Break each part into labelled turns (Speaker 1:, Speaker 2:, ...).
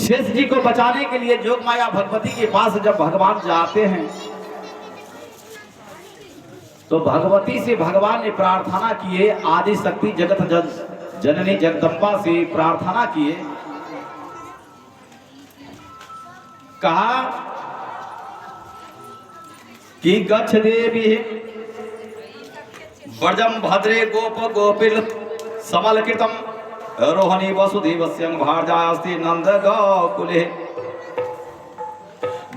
Speaker 1: शेष जी को बचाने के लिए जोग माया भगवती के पास जब भगवान जाते हैं तो भगवती से भगवान ने प्रार्थना किए, आदि शक्ति जगत जननी जगदम्बा से प्रार्थना किए, कहा कि गच्छ देवी व्रजम भद्रे गोप गोपिल समलकृतम रोहिणी वसुदेवस्यं भार्यास्ति नंद गोकुले।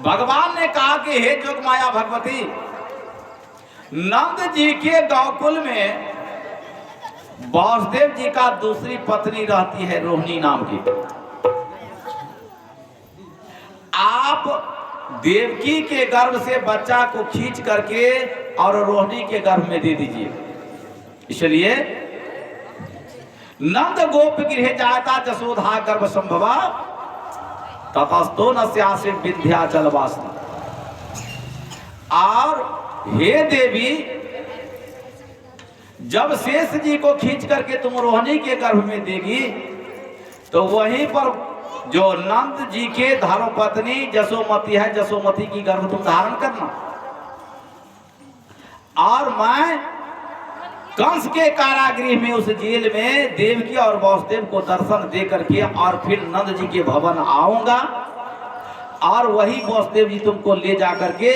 Speaker 1: भगवान ने कहा कि हे जोग माया भगवती, नंद जी के गोकुल में वासुदेव जी का दूसरी पत्नी रहती है रोहिणी नाम की। आप देवकी के गर्भ से बच्चा को खींच करके और रोहिणी के गर्भ में दे दीजिए। इसलिए नंद गोप गृह जाता जसोधा गर्भ संभवा ततस्तो नस्यासे विंध्याचल वासना। और हे देवी, जब शेष जी को खींच करके तुम रोहिणी के गर्भ में देगी तो वहीं पर जो नंद जी के धर्मपत्नी जसोमती है, जसोमती की गर्भ तुम धारण करना। और मैं कंस के कारागृह में उस जेल में देवकी और वासुदेव को दर्शन दे करके और फिर नंद जी के भवन आऊंगा और वही वासुदेव जी तुमको ले जा करके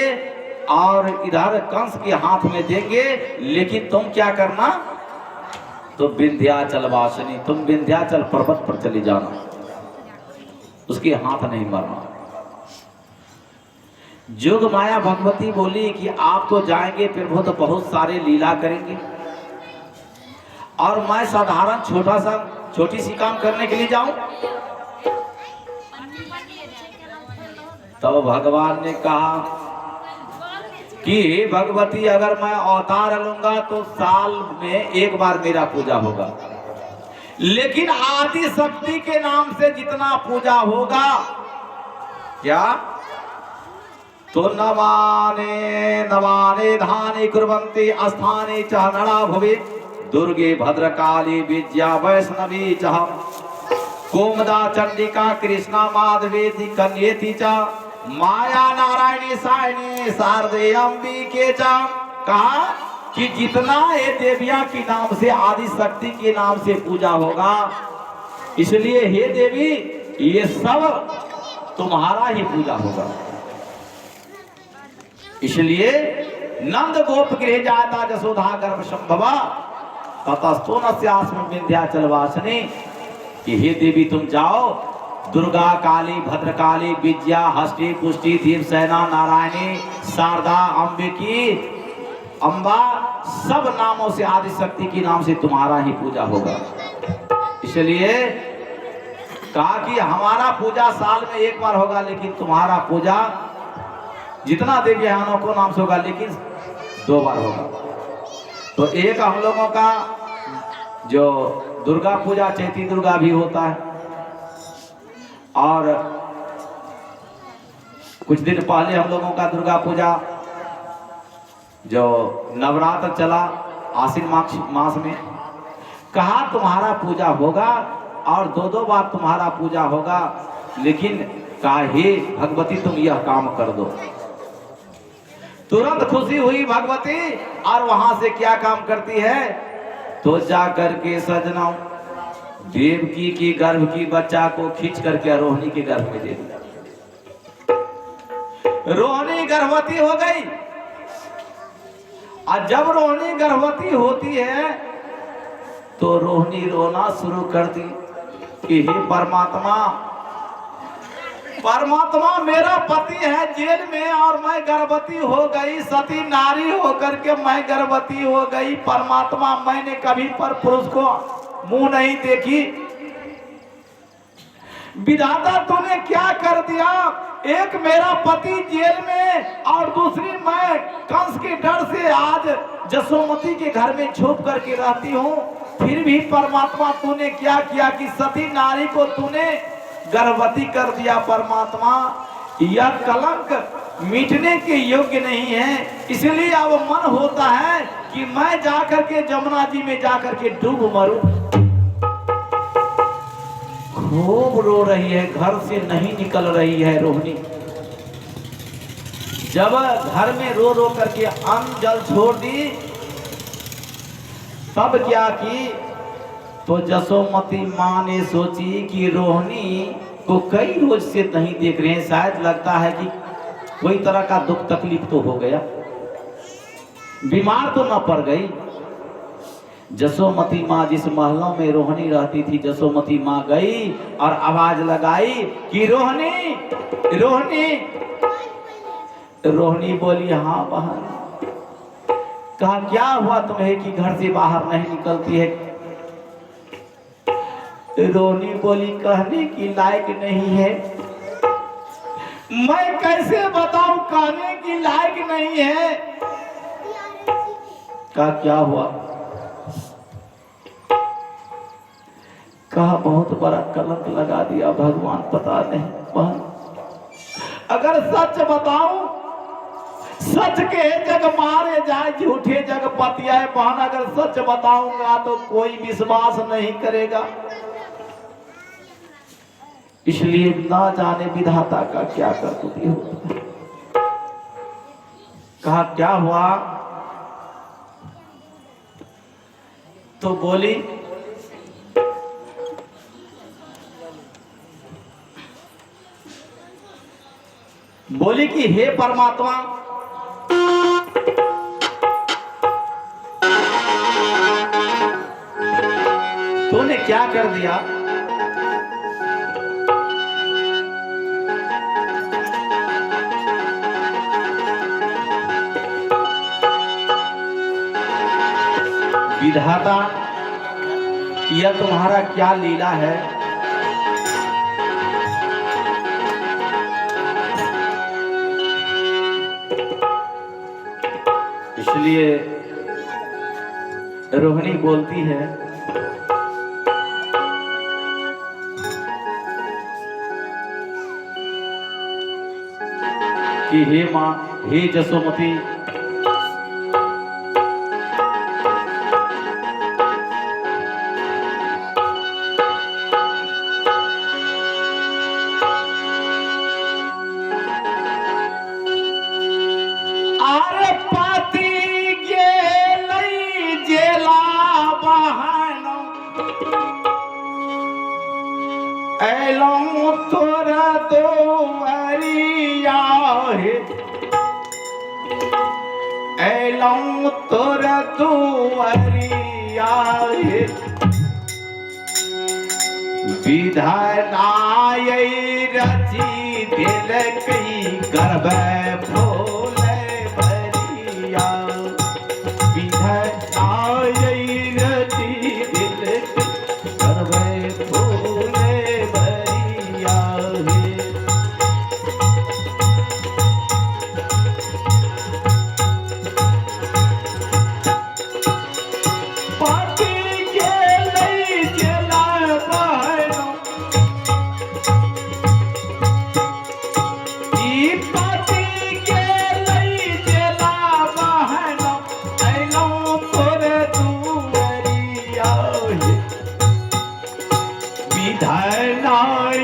Speaker 1: और इधर कंस के हाथ में देंगे। लेकिन तुम क्या करना, तो विंध्याचल वासिनी, तुम विंध्याचल पर्वत पर चली जाना, उसके हाथ नहीं मरना। जोग माया भगवती बोली कि आप तो जाएंगे प्रभु तो बहुत सारे लीला करेंगे और मैं साधारण छोटी सी काम करने के लिए जाऊं। तब भगवान ने कहा कि भगवती, अगर मैं अवतार लूंगा तो साल में एक बार मेरा पूजा होगा, लेकिन आदि शक्ति के नाम से जितना पूजा होगा, क्या तो नवाने नवाने धाने कुर्वन्ति अस्थाने च नरा भवे दुर्गे भद्रकाली विद्या वैष्णवी च कोमदा चंडिका कृष्णा माधवेति कन्येति च माया नारायणी सायनी शारदे अंबिके च। कहा कि जितना ये देविया के नाम से आदि शक्ति के नाम से पूजा होगा, इसलिए हे देवी ये सब तुम्हारा ही पूजा होगा। इसलिए नंद गोप गृह जाता जसोधा गर्भ संभवा ततस्तो नस्यास्मिन् विंध्याचल वासिनी, कि हे देवी तुम जाओ, दुर्गा काली भद्रकाली विद्या हस्ती पुष्टि दीप सेना नारायणी शारदा अंबिकी अम्बा सब नामों से आदि शक्ति के नाम से तुम्हारा ही पूजा होगा। इसलिए कहा कि हमारा पूजा साल में एक बार होगा, लेकिन तुम्हारा पूजा जितना देवियानों को नाम से होगा लेकिन 2 बार होगा। तो एक हम लोगों का जो दुर्गा पूजा चैती दुर्गा भी होता है, और कुछ दिन पहले हम लोगों का दुर्गा पूजा जो नवरात्र चला आश्विन मास में, कहा तुम्हारा पूजा होगा और 2 बार तुम्हारा पूजा होगा, लेकिन कहा हे भगवती तुम यह काम कर दो। तुरंत खुशी हुई भगवती और वहां से क्या काम करती है, तो जा करके सजना देवकी की गर्भ की बच्चा को खींच करके रोहिणी के गर्भ में दे दिया। रोहिणी गर्भवती हो गई। और जब रोहिणी गर्भवती होती है तो रोहिणी रोना शुरू कर दी कि हे परमात्मा, परमात्मा मेरा पति है जेल में और मैं गर्भवती हो गई, सती नारी होकर के मैं गर्भवती हो गई। परमात्मा मैंने कभी पर पुरुष को मुंह नहीं देखी, विधाता तूने क्या कर दिया। एक मेरा पति जेल में और दूसरी मैं कंस के डर से आज जसोमती के घर में छुप करके रहती हूँ। फिर भी परमात्मा तूने क्या किया कि सती नारी को तूने गर्भवती कर दिया। परमात्मा यह कलंक मिटने के योग्य नहीं है, इसलिए अब मन होता है कि मैं जाकर के जमुना जी में जाकर के डूब मरूं। खूब रो रही है, घर से नहीं निकल रही है रोहिणी। जब घर में रो रो करके अन्न जल छोड़ दी, तब क्या की, तो जसोमती माँ ने सोची कि रोहिणी को कई रोज से नहीं देख रहे हैं, शायद लगता है कि कोई तरह का दुख तकलीफ तो हो गया, बीमार तो न पड़ गई। जसोमती माँ जिस महलों में रोहिणी रहती थी, जसोमती माँ गई और आवाज लगाई कि रोहिणी, रोहिणी। रोहिणी बोली, हाँ बहन। कहा, क्या हुआ तुम्हें कि घर से बाहर नहीं निकलती है? रोहिणी बोली, कहने की लायक नहीं है। मैं कैसे बताऊं, कहने की लायक नहीं है। कहा, क्या हुआ? कहा, बहुत बड़ा कलंक लगा दिया भगवान, पता नहीं बहन। अगर सच बताऊं, सच के जग मारे जाए, झूठे जग पतियाए बहन। अगर सच बताऊंगा तो कोई विश्वास नहीं करेगा, इसलिए ना जाने विधाता का क्या करतूत होता है। कहा, क्या हुआ? तो बोली, कि हे परमात्मा, तूने क्या कर दिया? विधाता, यह तुम्हारा क्या लीला है? इसलिए रोहिणी बोलती है कि हे माँ, हे जसोमती, तोरा दुआरिया हे, ऐलौं तोरा दुआरिया हे। विधानाय रची दिलकई गर्भे फूले भरिया। विधानाय रची दिलकई गर्भे फूले भरिया हे। पाती के लई चला बहनो, ई पाती के लई चला बहनो, ऐलौं तोरे दुआरिया हे। विधानाय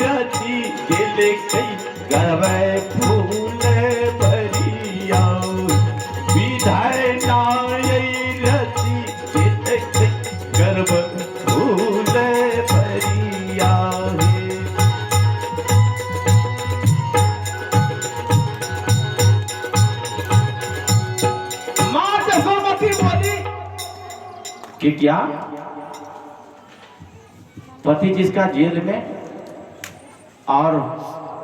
Speaker 1: रची दिलकई गर्भे फूले भरिया। विधानाय रची दिलकई गर्भे फूले भरिया हे। मां जसोमती बोली कि क्या पति जिसका जेल में और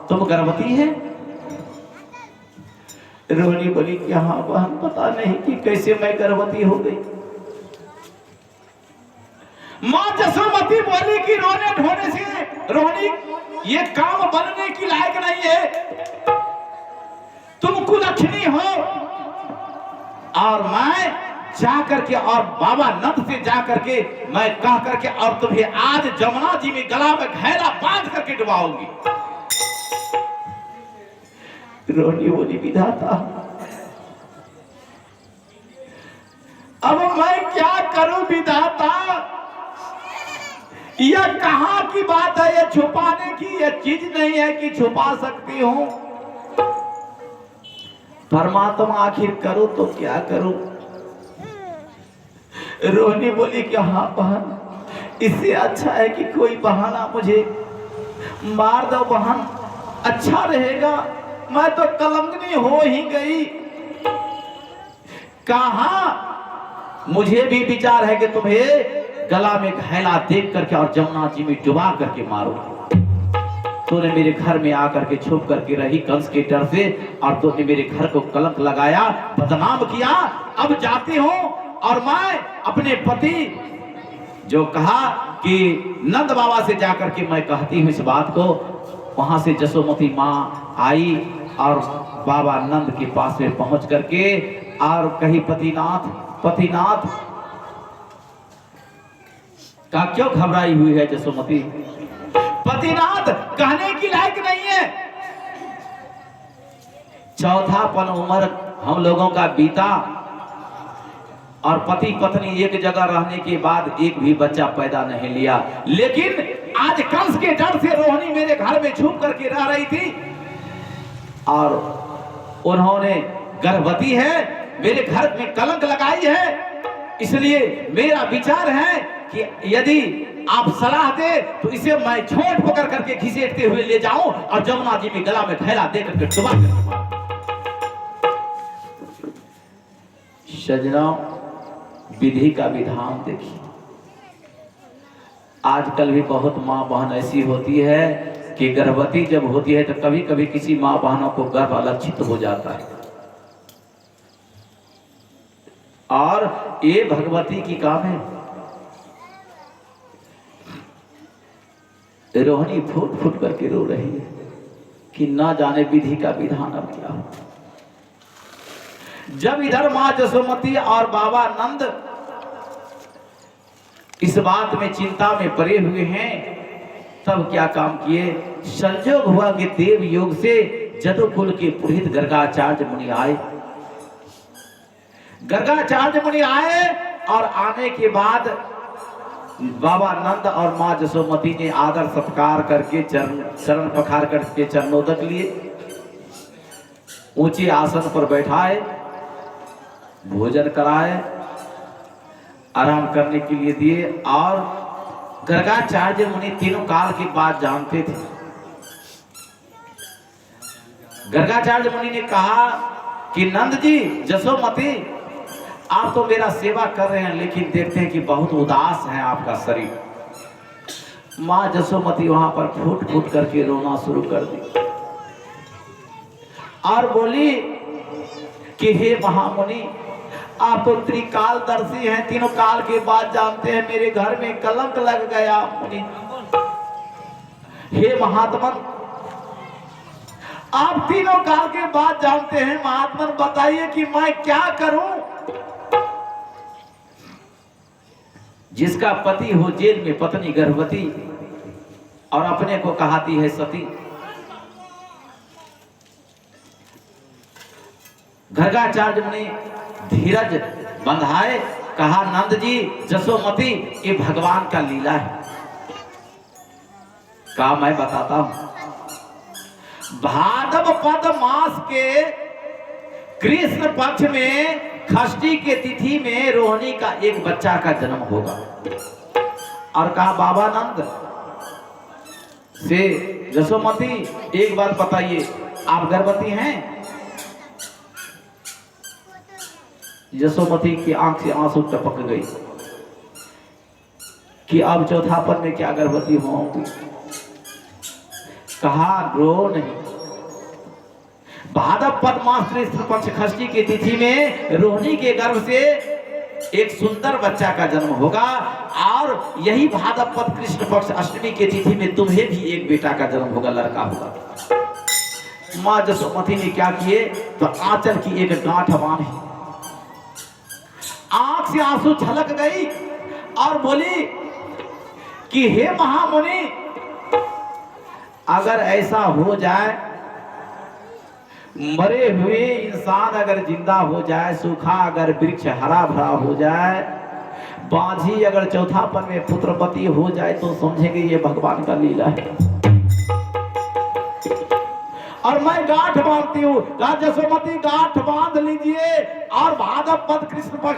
Speaker 1: तुम गर्भवती है? रोहिणी बोली कि हाँ बहन, पता नहीं कि कैसे मैं गर्भवती हो गई। मां जसोमती बोली कि रोने ढोने से रोहिणी, ये काम बनने की लायक नहीं है। तुम कुलक्षणी हो, और मैं जा करके और बाबा नंद से जा करके मैं कह करके और तुम्हें आज जमुना जी में गला में घैला बांध करके डुबाऊंगी। रोहिणी बोली, विधाता अब मैं क्या करूं विधाता? यह कहां की बात है? यह छुपाने की यह चीज नहीं है कि छुपा सकती हूं। परमात्मा आखिर करो तो क्या करूं? रोहिणी बोली कि हाँ बहन, इससे अच्छा है कि कोई बहाना मुझे मार दो बहन, अच्छा रहेगा। मैं तो कलंकनी हो ही गई। कहा मुझे भी विचार है कि तुम्हें गला में घैला देख करके और जमुना जी में डुबा करके मारो। तूने मेरे घर में आकर के छुप करके रही कंस के डर से, और तूने मेरे घर को कलंक लगाया, बदनाम किया। अब जाती हूं और मैं अपने पति जो कहा कि नंद बाबा से जाकर के मैं कहती हूँ इस बात को। वहां से जसोमती माँ आई और बाबा नंद के पास में पहुंच करके और कही पतिनाथ का क्यों घबराई हुई है जसोमती? पतिनाथ कहने की लायक नहीं है। चौथापन उम्र हम लोगों का बीता और पति पत्नी एक जगह रहने के बाद एक भी बच्चा पैदा नहीं लिया। लेकिन आज कंस के डर से रोहिणी मेरे घर में छुप करके रह रही थी और उन्होंने गर्भवती है, मेरे घर में कलंक लगाई है। इसलिए मेरा विचार है कि यदि आप सलाह दे तो इसे मैं छोट पकड़ करके घसीटते हुए ले जाऊं और जमुना जी में गला में घैला दे करके डुबा कर। सजनाओ, विधि का विधान देखिए। आजकल भी बहुत माँ बहन ऐसी होती है कि गर्भवती जब होती है तो कभी कभी किसी माँ बहनों को गर्भ अलक्षित हो जाता है और ये भगवती की काम है। रोहिणी फूट फूट करके रो रही है कि ना जाने विधि का विधान अब क्या हो। जब इधर मां जसोमती और बाबा नंद इस बात में चिंता में पड़े हुए हैं, तब क्या काम किए? संजोग हुआ कि देव योग से जदुकुल के पुरोहित गर्गाचार्य मुनि आए। गर्गाचार्य मुनि आए और आने के बाद बाबा नंद और मां जसोमती ने आदर सत्कार करके चरण पखार करके चरणोदक लिए, ऊंचे आसन पर बैठाए, भोजन कराए, आराम करने के लिए दिए। और गर्गाचार्य मुनि तीनों काल की बात जानते थे। गर्गाचार्य मुनि ने कहा कि नंद जी, जसोमती, आप तो मेरा सेवा कर रहे हैं लेकिन देखते हैं कि बहुत उदास है आपका शरीर। मां जसोमती वहां पर फूट फूट करके रोना शुरू कर दी और बोली कि हे महामुनि, आप तो त्रिकालदर्शी हैं, तीनों काल के बाद जानते हैं मेरे घर में कलंक लग गया। मुनि, हे महात्मन, आप तीनों काल के बाद जानते हैं, महात्मन बताइए कि मैं क्या करूं? जिसका पति हो जेल में, पत्नी गर्भवती और अपने को कहाती है सती। गर्गाचार्य ने धीरज बंधाए, कहा नंद जी, जसोमती, ये भगवान का लीला है। कहा मैं बताता हूं। भाद्र पद मास के कृष्ण पक्ष में षष्ठी के तिथि में रोहिणी का एक बच्चा का जन्म होगा। और कहा बाबा नंद से, जसोमती एक बात बताइए, आप गर्भवती हैं? जसोमती की आंख से आंसू टपक गई कि अब चौथापन में क्या गर्भवती होंगी। कहा रो नहीं। भाद्र पद मास कृष्ण पक्ष षष्ठी की तिथि में रोहिणी के गर्भ से एक सुंदर बच्चा का जन्म होगा और यही भाद्र पद कृष्ण पक्ष अष्टमी की तिथि में तुम्हें भी एक बेटा का जन्म होगा, लड़का होगा। मां जसोमती ने क्या किए तो आंचल की एक गांठ बांधी, आंख से आंसू छलक गई और बोली कि हे महामुनि, अगर ऐसा हो जाए, मरे हुए इंसान अगर जिंदा हो जाए, सूखा अगर वृक्ष हरा भरा हो जाए, बाझी अगर चौथापन में पुत्रपति हो जाए तो समझेंगे ये भगवान का लीला है। और मैं गांठ बांधती हूँ, जसोमती गांठ बांध लीजिए और भाद्रपद कृष्ण पक्ष